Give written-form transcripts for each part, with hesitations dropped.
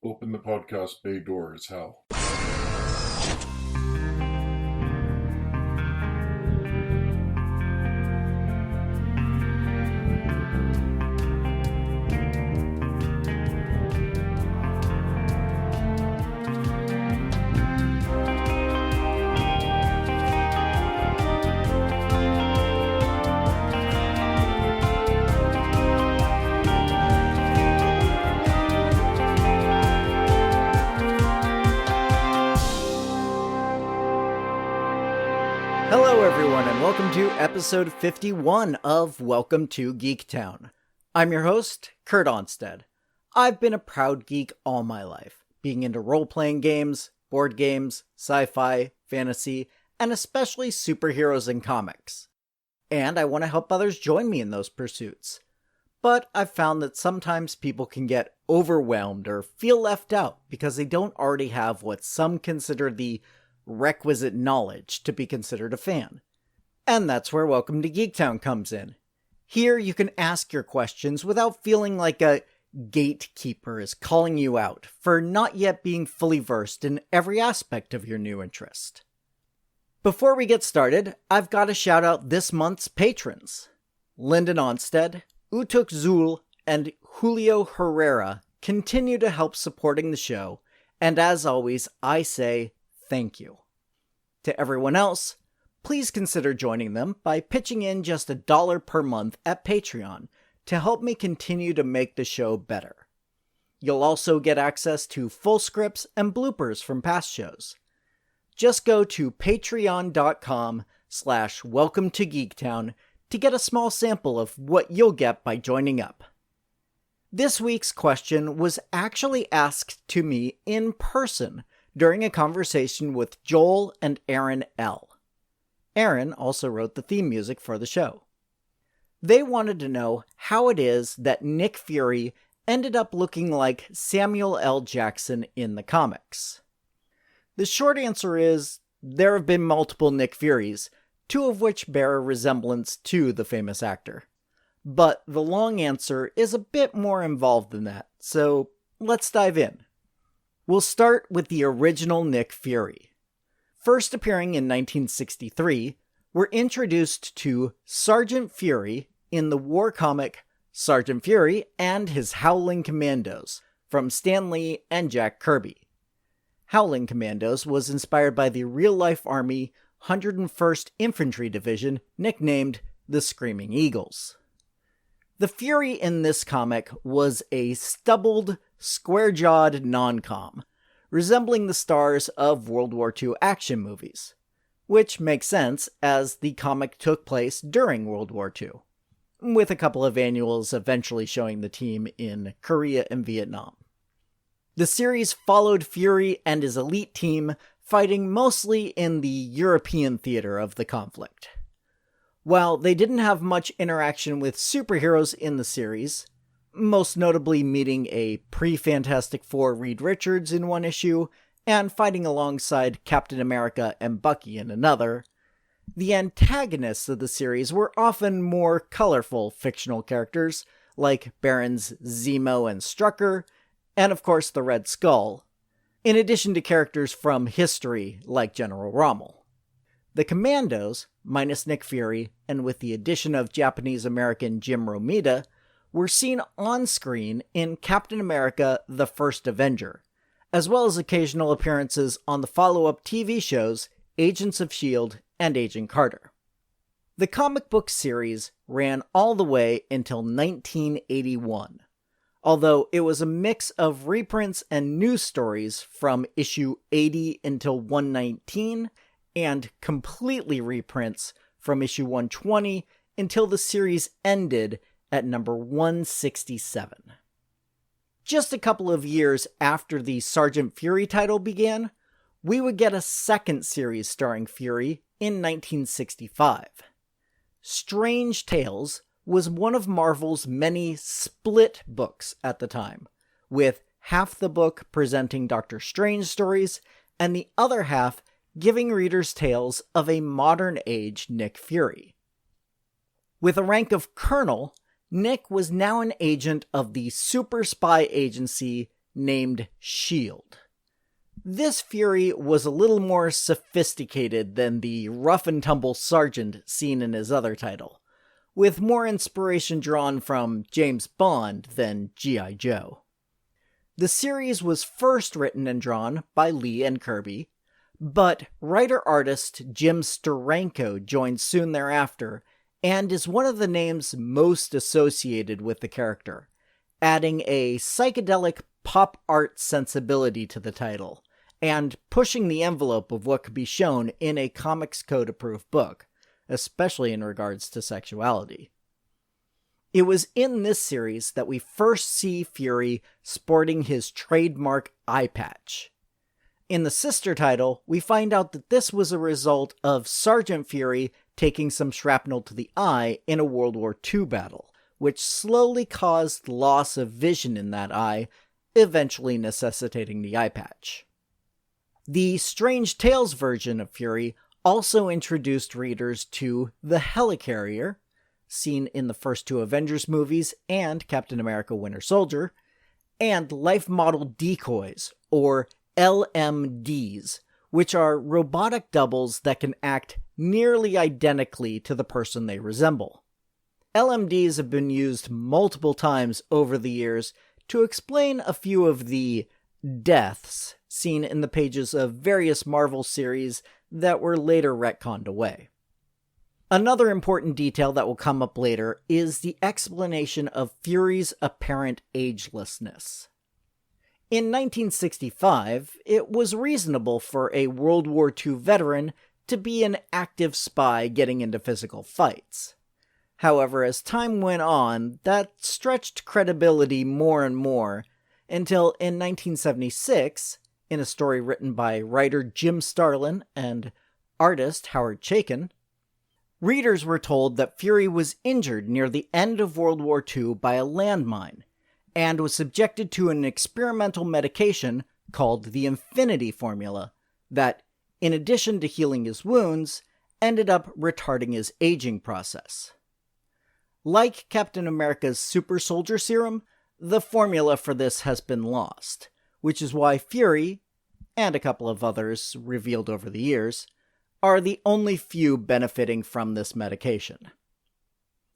Open the podcast bay door as hell. Hello everyone and welcome to episode 51 of Welcome to Geektown. I'm your host, Kurt Onstead. I've been a proud geek all my life, being into role-playing games, board games, sci-fi, fantasy, and especially superheroes and comics. And I want to help others join me in those pursuits. But I've found that sometimes people can get overwhelmed or feel left out because they don't already have what some consider the requisite knowledge to be considered a fan. And that's where Welcome to Geektown comes in. Here you can ask your questions without feeling like a gatekeeper is calling you out for not yet being fully versed in every aspect of your new interest. Before we get started, I've got to shout out this month's patrons. Lyndon Onstead, Utuk Zul, and Julio Herrera continue to help supporting the show, and as always, I say thank you. To everyone else, please consider joining them by pitching in just $1 per month at Patreon to help me continue to make the show better. You'll also get access to full scripts and bloopers from past shows. Just go to patreon.com/welcome to Geektown to get a small sample of what you'll get by joining up. This week's question was actually asked to me in person during a conversation with Joel and Aaron L. Aaron also wrote the theme music for the show. They wanted to know how it is that Nick Fury ended up looking like Samuel L. Jackson in the comics. The short answer is, there have been multiple Nick Furies, two of which bear a resemblance to the famous actor. But the long answer is a bit more involved than that, so let's dive in. We'll start with the original Nick Fury. First appearing in 1963, we're introduced to Sergeant Fury in the war comic Sergeant Fury and His Howling Commandos from Stan Lee and Jack Kirby. Howling Commandos was inspired by the real-life Army 101st Infantry Division nicknamed the Screaming Eagles. The Fury in this comic was a stubbled, square-jawed non-com, resembling the stars of World War II action movies, which makes sense as the comic took place during World War II, with a couple of annuals eventually showing the team in Korea and Vietnam. The series followed Fury and his elite team fighting mostly in the European theater of the conflict. While they didn't have much interaction with superheroes in the series, most notably meeting a pre-Fantastic Four Reed Richards in one issue, and fighting alongside Captain America and Bucky in another, the antagonists of the series were often more colorful fictional characters, like Barons Zemo and Strucker, and of course the Red Skull, in addition to characters from history like General Rommel. The Commandos, minus Nick Fury, and with the addition of Japanese-American Jim Romita, were seen on screen in Captain America: The First Avenger, as well as occasional appearances on the follow-up TV shows Agents of S.H.I.E.L.D. and Agent Carter. The comic book series ran all the way until 1981, although it was a mix of reprints and news stories from issue 80 until 119, and completely reprints from issue 120 until the series ended at number 167. Just a couple of years after the Sergeant Fury title began, we would get a second series starring Fury in 1965. Strange Tales was one of Marvel's many split books at the time, with half the book presenting Doctor Strange stories and the other half giving readers tales of a modern-age Nick Fury. With a rank of colonel, Nick was now an agent of the super spy agency named S.H.I.E.L.D. This Fury was a little more sophisticated than the rough-and-tumble sergeant seen in his other title, with more inspiration drawn from James Bond than G.I. Joe. The series was first written and drawn by Lee and Kirby, but writer-artist Jim Steranko joined soon thereafter and is one of the names most associated with the character, adding a psychedelic pop art sensibility to the title, and pushing the envelope of what could be shown in a Comics Code-approved book, especially in regards to sexuality. It was in this series that we first see Fury sporting his trademark eye patch. In the sister title, we find out that this was a result of Sergeant Fury taking some shrapnel to the eye in a World War II battle, which slowly caused loss of vision in that eye, eventually necessitating the eye patch. The Strange Tales version of Fury also introduced readers to the Helicarrier, seen in the first two Avengers movies and Captain America Winter Soldier, and life model decoys, or LMDs, which are robotic doubles that can act nearly identically to the person they resemble. LMDs have been used multiple times over the years to explain a few of the deaths seen in the pages of various Marvel series that were later retconned away. Another important detail that will come up later is the explanation of Fury's apparent agelessness. In 1965, it was reasonable for a World War II veteran to be an active spy getting into physical fights. However, as time went on, that stretched credibility more and more, until in 1976, in a story written by writer Jim Starlin and artist Howard Chaykin, readers were told that Fury was injured near the end of World War II by a landmine, and was subjected to an experimental medication called the Infinity Formula that, in addition to healing his wounds, ended up retarding his aging process. Like Captain America's Super Soldier Serum, the formula for this has been lost, which is why Fury, and a couple of others revealed over the years, are the only few benefiting from this medication.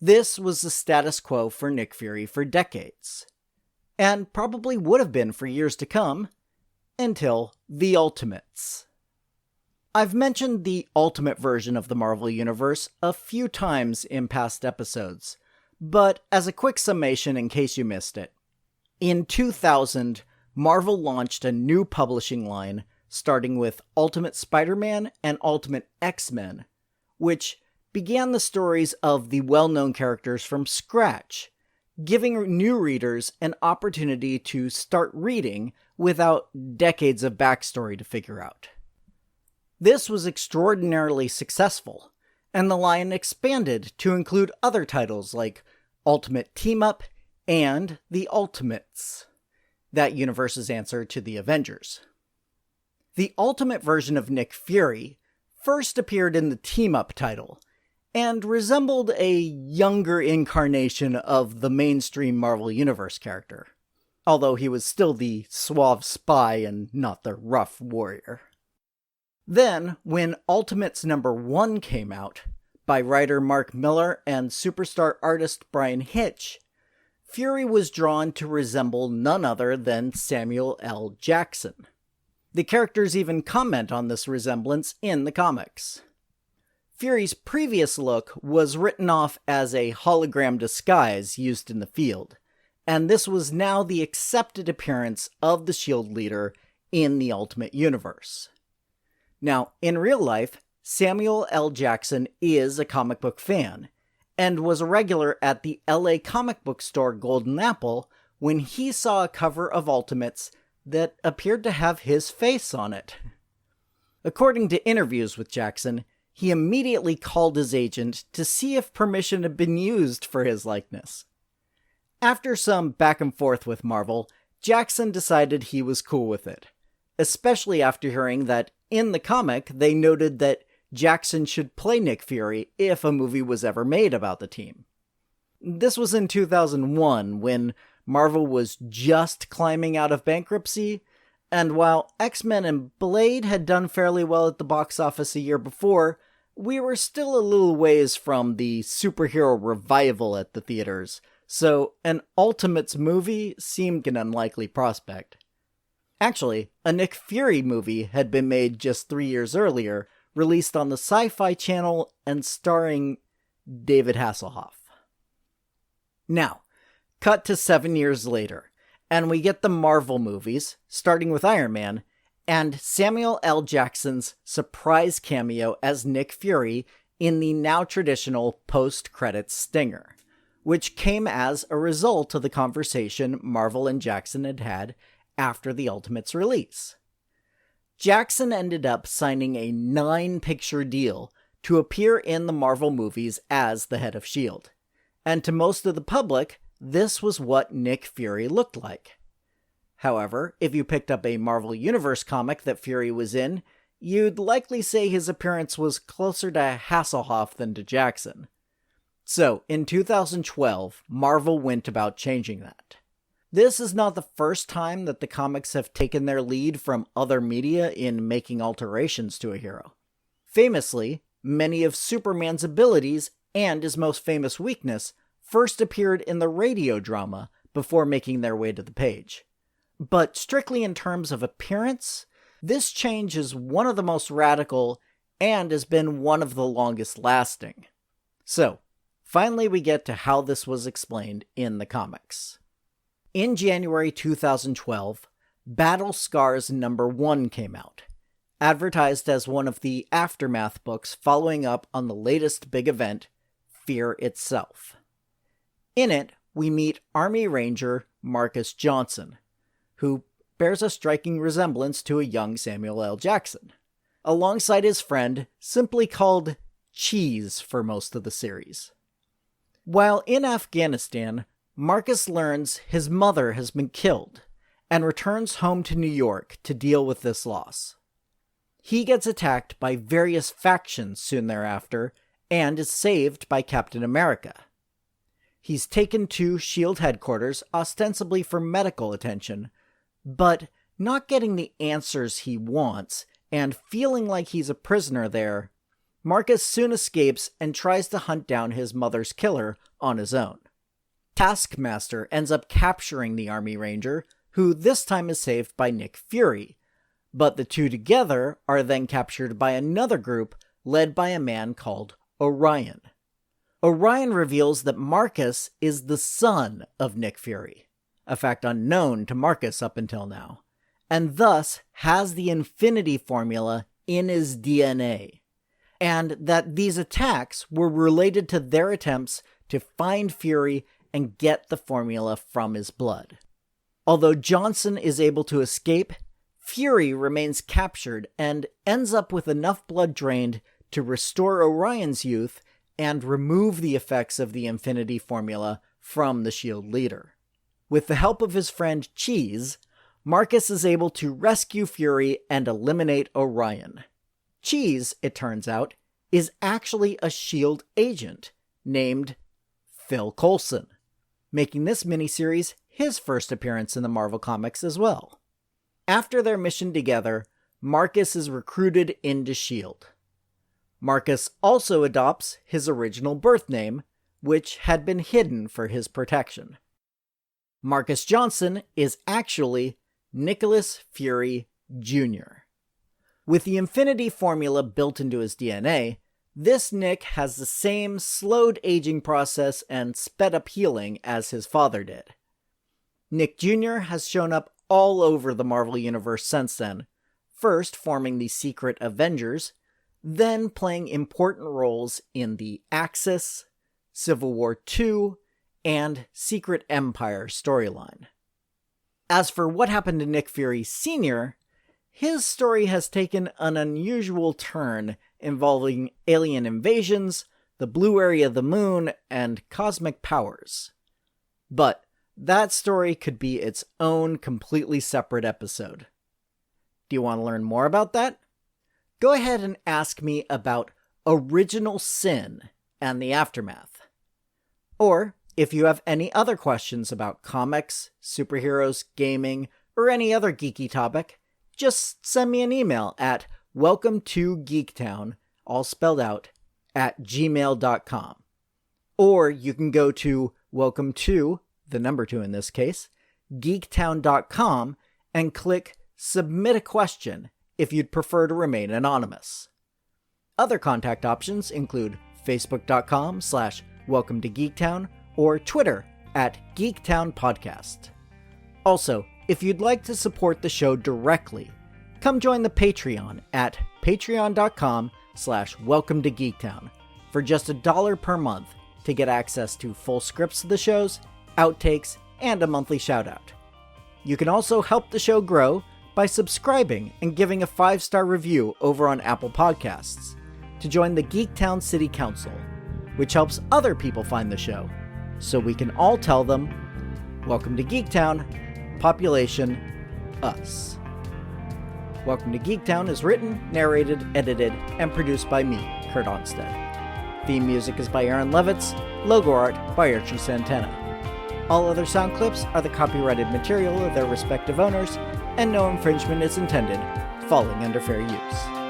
This was the status quo for Nick Fury for decades, and probably would have been for years to come, until the Ultimates. I've mentioned the Ultimate version of the Marvel Universe a few times in past episodes, but as a quick summation in case you missed it, in 2000, Marvel launched a new publishing line starting with Ultimate Spider-Man and Ultimate X-Men, which began the stories of the well-known characters from scratch, giving new readers an opportunity to start reading without decades of backstory to figure out. This was extraordinarily successful, and the line expanded to include other titles like Ultimate Team-Up and The Ultimates, that universe's answer to the Avengers. The Ultimate version of Nick Fury first appeared in the Team-Up title, and resembled a younger incarnation of the mainstream Marvel Universe character, although he was still the suave spy and not the rough warrior. Then, when Ultimates #1 came out, by writer Mark Millar and superstar artist Brian Hitch, Fury was drawn to resemble none other than Samuel L. Jackson. The characters even comment on this resemblance in the comics. Fury's previous look was written off as a hologram disguise used in the field, and this was now the accepted appearance of the S.H.I.E.L.D. leader in the Ultimate Universe. Now, in real life, Samuel L. Jackson is a comic book fan, and was a regular at the LA comic book store Golden Apple when he saw a cover of Ultimates that appeared to have his face on it. According to interviews with Jackson, he immediately called his agent to see if permission had been used for his likeness. After some back and forth with Marvel, Jackson decided he was cool with it, especially after hearing that in the comic they noted that Jackson should play Nick Fury if a movie was ever made about the team. This was in 2001, when Marvel was just climbing out of bankruptcy, and while X-Men and Blade had done fairly well at the box office a year before, we were still a little ways from the superhero revival at the theaters, so an Ultimates movie seemed an unlikely prospect. Actually, a Nick Fury movie had been made just 3 years earlier, released on the Sci-Fi Channel and starring David Hasselhoff. Now, cut to 7 years later, and we get the Marvel movies, starting with Iron Man, and Samuel L. Jackson's surprise cameo as Nick Fury in the now traditional post-credits stinger, which came as a result of the conversation Marvel and Jackson had had after the Ultimates release. Jackson ended up signing a 9-picture deal to appear in the Marvel movies as the head of S.H.I.E.L.D., and to most of the public, this was what Nick Fury looked like. However, if you picked up a Marvel Universe comic that Fury was in, you'd likely say his appearance was closer to Hasselhoff than to Jackson. So, in 2012, Marvel went about changing that. This is not the first time that the comics have taken their lead from other media in making alterations to a hero. Famously, many of Superman's abilities and his most famous weakness first appeared in the radio drama before making their way to the page. But strictly in terms of appearance, this change is one of the most radical and has been one of the longest lasting. So, finally we get to how this was explained in the comics. In January 2012, Battle Scars #1 came out, advertised as one of the Aftermath books following up on the latest big event, Fear itself. In it, we meet Army Ranger Marcus Johnson, who bears a striking resemblance to a young Samuel L. Jackson, alongside his friend, simply called Cheese for most of the series. While in Afghanistan, Marcus learns his mother has been killed and returns home to New York to deal with this loss. He gets attacked by various factions soon thereafter and is saved by Captain America. He's taken to S.H.I.E.L.D. headquarters ostensibly for medical attention, but not getting the answers he wants and feeling like he's a prisoner there, Marcus soon escapes and tries to hunt down his mother's killer on his own. Taskmaster ends up capturing the Army Ranger, who this time is saved by Nick Fury, but the two together are then captured by another group led by a man called Orion. Orion reveals that Marcus is the son of Nick Fury, a fact unknown to Marcus up until now, and thus has the Infinity Formula in his DNA, and that these attacks were related to their attempts to find Fury and get the formula from his blood. Although Johnson is able to escape, Fury remains captured and ends up with enough blood drained to restore Orion's youth and remove the effects of the Infinity Formula from the S.H.I.E.L.D. leader. With the help of his friend Cheese, Marcus is able to rescue Fury and eliminate Orion. Cheese, it turns out, is actually a S.H.I.E.L.D. agent named Phil Coulson, making this miniseries his first appearance in the Marvel Comics as well. After their mission together, Marcus is recruited into S.H.I.E.L.D. Marcus also adopts his original birth name, which had been hidden for his protection. Marcus Johnson is actually Nicholas Fury Jr. With the Infinity Formula built into his DNA, this Nick has the same slowed aging process and sped up healing as his father did. Nick Jr. has shown up all over the Marvel Universe since then, first forming the Secret Avengers, then playing important roles in the Axis, Civil War II, and Secret Empire storyline. As for what happened to Nick Fury Sr., his story has taken an unusual turn involving alien invasions, the blue area of the moon, and cosmic powers. But that story could be its own completely separate episode. Do you want to learn more about that? Go ahead and ask me about Original Sin and the Aftermath. Or, If you have any other questions about comics, superheroes, gaming, or any other geeky topic, just send me an email at welcome2geektown, all spelled out, @gmail.com. Or you can go to welcome to, the number 2 in this case, geektown.com and click Submit a Question if you'd prefer to remain anonymous. Other contact options include facebook.com/welcome to Geektown or Twitter @GeektownPodcast. Also, if you'd like to support the show directly, come join the Patreon at patreon.com/welcome to Geektown for just $1 per month to get access to full scripts of the shows, outtakes, and a monthly shoutout. You can also help the show grow by subscribing and giving a 5-star review over on Apple Podcasts to join the Geektown City Council, which helps other people find the show, so we can all tell them, Welcome to Geektown, population, us. Welcome to Geektown is written, narrated, edited, and produced by me, Kurt Onstead. Theme music is by Aaron Levitz, logo art by Archie Santana. All other sound clips are the copyrighted material of their respective owners, and no infringement is intended, falling under fair use.